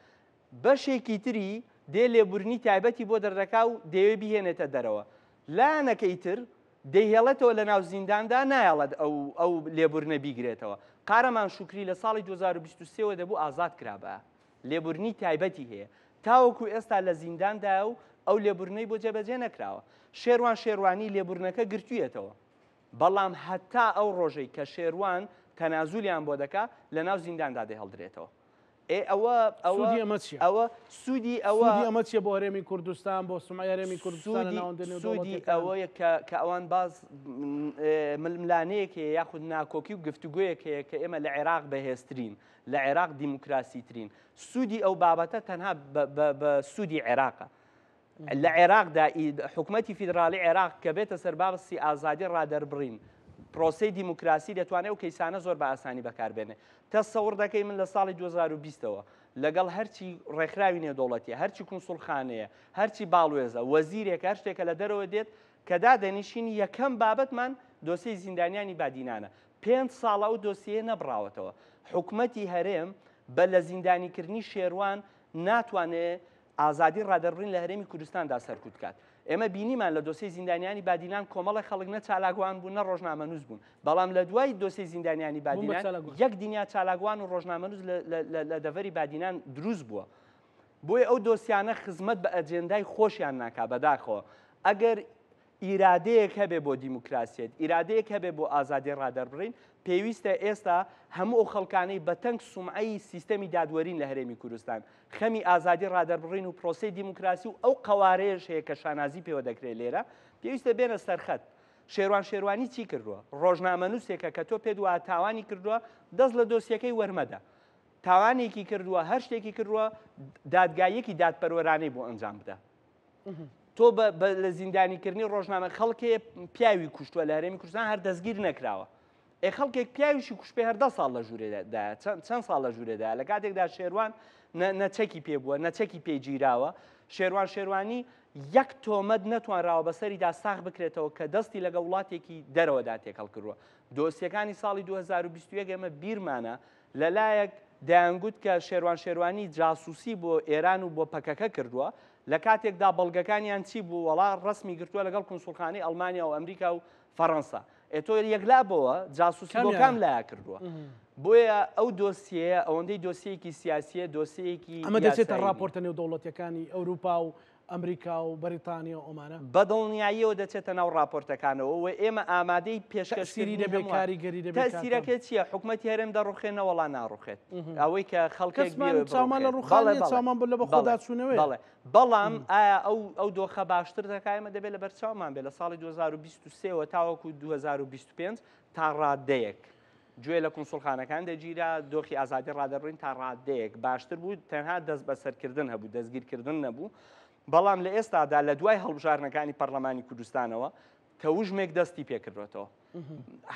Speaker 3: بەشێکی تری دێ لێبوورنی تایبەتی بۆ دەردەکا و دەوێ بهێنێتە دەرەوە لایەنەکەی تر دەیهێڵێتەوە لە ناو زینداندا نایڵێت ئەو لێبوورنە بیگرێتەوە قارەمان شوکری لە ساڵی 2023 دەبوو ئازاد کرابە لێبوورنی تایبەتی هەیە تاوەکو ئێستا لە زینداندا و ئەو لێبوورنەی بۆ جێبەجێ نەکراوە شێروانی لێبوورنەکە گرتوویەتەوە بەڵام هەتا ئەو ڕۆژەی کە شێروان تەنازولیان بۆ دەکا لە ناو زینداندا دەهێڵدرێتەوە ئەوە سوودی
Speaker 1: ئەمە چیە بۆ هەرێمی کوردستان بۆ سومای هەرێمی کوردستان
Speaker 3: سوودی ئەوەیە کە ئەوان باز ململانەیەک هەیە یاخود ناکۆکی و گفتوگویەک هەیە کە ئێمە لە عێراق بەهێزترین لە عێراق دیموکراسیترین سوودی ئەو بابەتە تەنها بە سوودی عێراقە لە عێراقدا حکوومەتی فیدرالی عێراق کە بێتە سەر بابەتی ئازادی ڕادەربڕین پرۆسی دیموکراسی دەتوانێت و کەیسانە زۆر بە ئاسانی بەکاربێنێ. تەسەوڕ دەکەی من لە ساڵی 2020ەوە لەگەڵ هەرچی ڕێکخراوی نێودەوڵەتیە، هەرچی کونسوڵخانەیە، هەرچی باڵوێزە، وەزیرێک هەر شتێکە لە دەرەوە دێت کە دادەنیشینی یەکەم بابەتمان دۆسیی زیندانیانی بادینانە. 5 ساڵە و دۆسیە نەبراوەتەوە. حکوومەتی هەرێم بە لە زیندانیکردنی شێروان ناتوانێت ئازادی ڕادەربڕین لە هەرێمی کوردستاندا سەرکوت کات. ئێمە بینیمان لە دۆسیی زیندانیانی بادینان کۆمەڵی خەڵک نە چالاکوان بوون نە ڕۆژنامەنووس بوون، بەڵام لە دوای دۆسیی زیندانیانی بادینان یەک دنیا چالاکوان و ڕۆژنامەنووس لە دەڤەری بادینان دروست بووە. بۆیە ئەو دۆسیانە خزمەت بە ئەجێندای خۆشیان ناکا بەداخەوە. ئەگەر ئیرادەیەک هەبێ بۆ دیموکراسیت، ئیرادەیەک هەبێ بۆ ئازادی ڕادەربڕین، پێویستە ئێستا هەموو ئەو خەڵکانەی بە تەنگ سومعەی سیستەمی دادوەرین لە هەرێمی کوردستان خەمی ئازادی ڕادەربڕین و پرۆسی دیموکراسی و ئەو قەوارەیەش هەیە کە شانازی پێوە دەکرێت لێرە پێویستە بێنە سەرخەت. شێروانی چی کردووە؟ ڕۆژنامەنووسێکە کە تۆ پێ دووە تاوانی کردووە دەست لە دۆسیەکەی وەرمەدە. تاوانێکی کردووە، هەر شتێکی کردووە، دادگایەکی دادپەروەرانەی بۆ ئەنجام بدە. تۆ لە زیندانیکردنی ڕۆژنامە خەڵکێ پیاوی کوشتووە لە هەرێمی کوردستان هەر دەستگیر نەکراوە. خەڵکێک پیاویشی کوشت پێ هەر 10 ساڵ لە ژوورێدا، چەند ساڵ لە ژوورێدا لە کاتێکدا شێروان نەچەکی پێ بووە، نەچەکی پێگیراوە. شێروانی یەک تۆمەت نەتوانراوە بەسەریدا ساغ بکرێتەوە کە دەستی لەگە وڵاتێکی دەرەوەدا تێکەڵ کردووە. دۆسیەکانی ساڵی 2021 ئێمە بیرمانە لەلایەک دەیانگوت کە شێروانی جاسووسی بۆ ئێران و بۆ پەکەکە کردووە، لە کاتێکدا بەڵگەکانیان چی بوو وەڵا ڕسمی گرتووە لەگەڵ کونسوڵخانەی ئەڵمانیا و ئەمریکا و فەڕەنسا. ئێتۆ یەکلابەوە جاسووسی بۆ کام لایە کردووە. بۆیە ئەو دۆسیەیە ئەوەندەی دۆسیەکی سیاسیە دۆسیەکی
Speaker 1: ئەمە دەچێتە راپۆرتە نێودەوڵەتیەکانی ئەوروپا و ئەمریکا و بەریتانیا و ئۆمانە
Speaker 3: بەدڵنیاییەوە دەچێتە ناو راپۆرتەکانەوە و ئێمە ئامادەی پێشکەشکردنی
Speaker 1: دەبێت کاریگەری دەبێت.
Speaker 3: تەسیرەکە چییە؟ حکوومەتی هەرێم دەڕوخێنە وەڵا ناڕوخێت. ئەوەی کە خەڵکێک
Speaker 1: چامان لە ڕوخانێ چامان بە بە خۆداچوونەوەی.
Speaker 3: بەڵام ئایا ئەو دۆخە باشتر دەکای ئێمە دەبێت لە بەرچاومان بێت لە ساڵی 2023 تاوەکو 2025 تا ڕادەیەک گوێ لە کونسوڵخانەکان دەگیرا دۆخی ئازادی ڕادەربڕین تا ڕادەیەک باشتر بوو، تەنها دەست بەسەرکردن هەبوو، دەستگیرکردن نەبوو. بەڵام لە ئێستادا لە دوای هەڵبژارنەکانی پەرلەمانی کوردستانەوە تەوژمێک دەستی پێکردوێتەوە.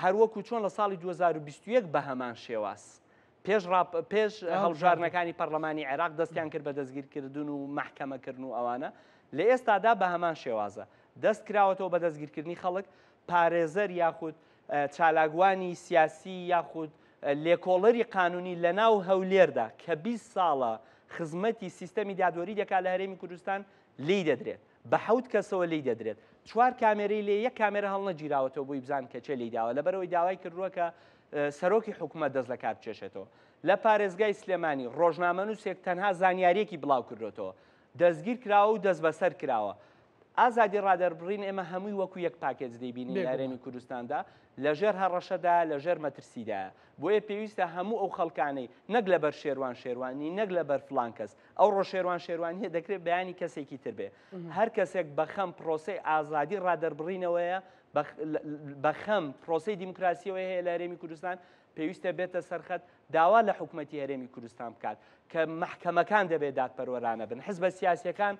Speaker 3: هەروەکو چۆن لە ساڵی 2021 بە هەمان شێواز پێش هەڵبژارنەکانی پەرلەمانی عێراق دەستیان کرد بە دەستگیرکردن و مەحکەمەکردن و ئەوانە، لە ئێستادا بە هەمان شێوازە دەست کراوەتەوە بە دەستگیرکردنی خەڵک، پارێزەر یاخود چالاکوانی سیاسی یاخود لێکۆڵەری قانونی لە ناو هەولێردا کە 20 ساڵە خزمەتی سیستەمی دادوەری دەکات لە هەرێمی کوردستان لی دەدرێت، بە 7 کەسەوە لی دەدرێت. 4 کامێرەی لێ یەک کامێرە هەڵنەگیراوەتەوە بۆی بزان کە چێ لی داوە، لەبەرەوەی داوای کردووە کە سەرۆکی حکوومەت دەست لە کار بچێشێتەوە. لە پارێزگای سلێمانی ڕۆژنامەنووسێک تەنها زانیاریەکی بڵاو کردوێتەوە، دەستگیر کراوە و دەست بەسەر کراوە. ئازادی ڕادەربڕین ئێمە هەمووی وەکو یەک پاکێج دەیبینی لە هەرێمی کوردستاندا لەژێر هەڕەشەدا لەژێر مەترسیدایە. بۆیە پێویستە هەموو ئەو خەڵکانەی نەک لەبەر شێروانی نەک لەبەر فڵان کەس ئەو ڕۆ شێروانی دەکرێت بەیانی کەسێکی تر بێ. هەر کەسێک بەخەم پرۆسەی ئازادی ڕادەربڕینەوەیە بەخەم پرۆسەی دیموکراسیەوەی هەیە لە هەرێمی کوردستان پێویستە بێتە سەرخەت داوا لە حکوومەتی هەرێمی کوردستان بکات کە محکەمەکان دەبێت دادپەروەرانە بن، حزبە سیاسیەکان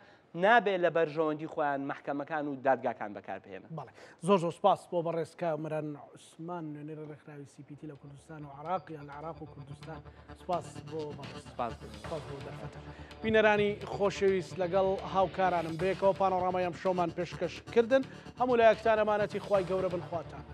Speaker 3: نابێت لە بەرژەوەندی خۆیان محکەمەکان و دادگاکان بەکاربهێنن.
Speaker 1: زۆر سپاس بۆ بەڕێزکە مەران عوسمان نوێنەر ڕێکخراوی CPT لە کوردستان و عێراق یان لە عێراق و کوردستان. سپاس بۆ دەرفەتە. بینەرانی خۆشەویست لەگەڵ هاوکارانم بێکەوە پانۆڕامای ئەم شۆمان پێشکەشکردن هەموو لایەکتان ئەمانەتی خوای گەورە بن خواتان.